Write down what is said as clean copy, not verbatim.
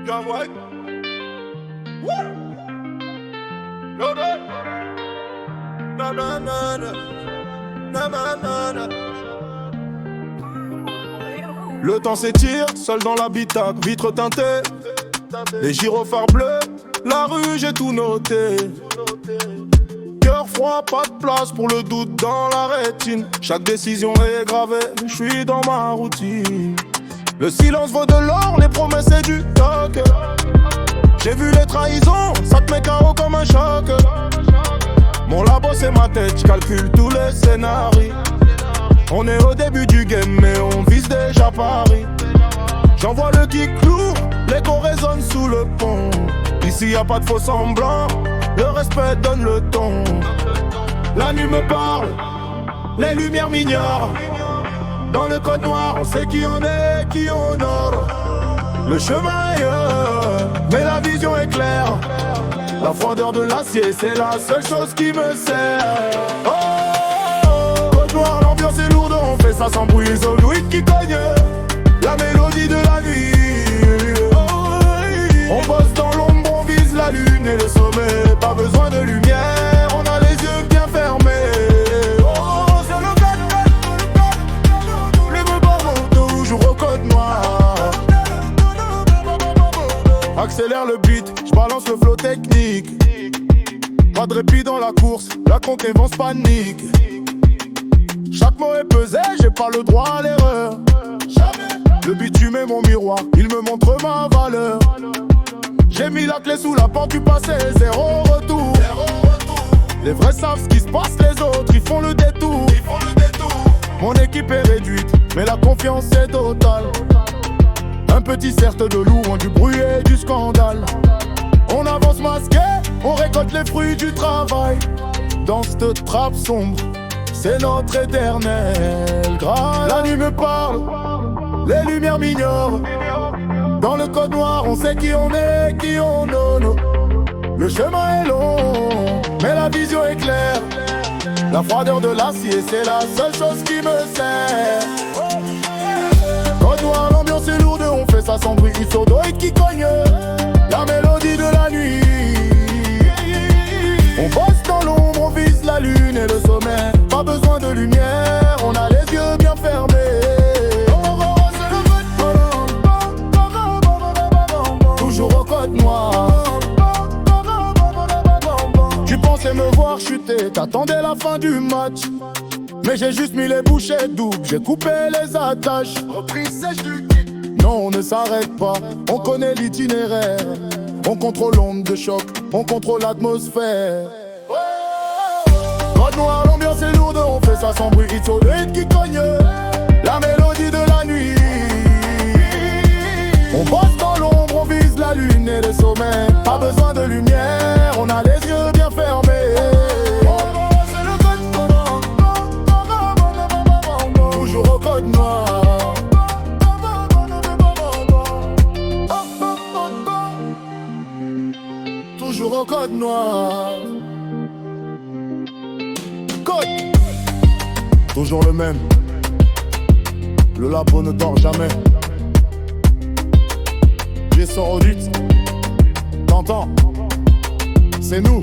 Young White. Woo! No, no. Na, na, na, na. Na, na, na, na. Le temps s'étire, seul dans l'habitacle, vitre teintée, les gyrophares bleus, la rue j'ai tout noté. Cœur froid, pas de place pour le doute dans la rétine. Chaque décision est gravée, je suis dans ma routine. Le silence vaut de l'or, les promesses c'est du toc. J'ai vu les trahisons, ça te met KO comme un choc. Mon labo c'est ma tête, j'calcule tous les scénarios. On est au début du game mais on vise déjà Paris. J'envoie le kick lourd, l'écho résonne sous le pont. Ici y a pas de faux semblants, le respect donne le ton. La nuit me parle, les lumières m'ignorent. Dans le code noir, on sait qui on est, qui on honore. Le chemin est mais la vision est claire. La froideur de l'acier, c'est la seule chose qui me sert. Oh, code noir, l'ambiance est lourde, on fait ça sans bruit. Zone qui cogne, la mélodie de la nuit. On bosse dans l'ombre, on vise la lune et le sommet. Pas besoin de lumière, on a les yeux bien fermés. Oh, sur le code, les me barrent toujours au code noir. Accélère le beat, j'balance le flow technique. Pas de répit dans la course, la concurrence panique. Chaque mot est pesé, j'ai pas le droit à l'erreur. Le bitume est mon miroir, il me montre ma valeur. J'ai mis la clé sous la porte du passé, zéro retour. Les vrais savent ce qui se passe, les autres ils font le détour. Mon équipe est réduite, mais la confiance est totale. Un petit cercle de loup, loin du bruit et du scandale. On avance masqué, on récolte les fruits du travail. Dans cette trappe sombre, c'est notre éternel Graal. La nuit me parle, les lumières m'ignorent. Dans le code noir, on sait qui on est, qui on honore. Le chemin est long, mais la vision est claire. La froideur de l'acier, c'est la seule chose qui me sert. Code noir, l'ambiance est lourde, on fait ça sans bruit. Sodoïde qui cogne, la mélodie de la nuit. On bosse dans l'ombre, on vise la lune et le sommet. Pas besoin de lumière, on a les yeux bien fermés. Toujours au code noir. Tu pensais me voir chuter, t'attendais la fin du match. Mais j'ai juste mis les bouchées doubles, j'ai coupé les attaches. Reprise sèche du kick. Non, on ne s'arrête pas, on connaît l'itinéraire. On contrôle l'onde de choc, on contrôle l'atmosphère. Code noir, l'ambiance est lourde, on fait ça sans bruit. It's all the hit qui cogne, la mélodie de la nuit. On bosse dans l'ombre, on vise la lune et le sommet. Pas besoin de lumière, on a les yeux bien fermés. Toujours au code noir. Toujours au code noir. Code. Toujours le même. Le labo ne dort jamais. J'ai son audit. T'entends? C'est nous.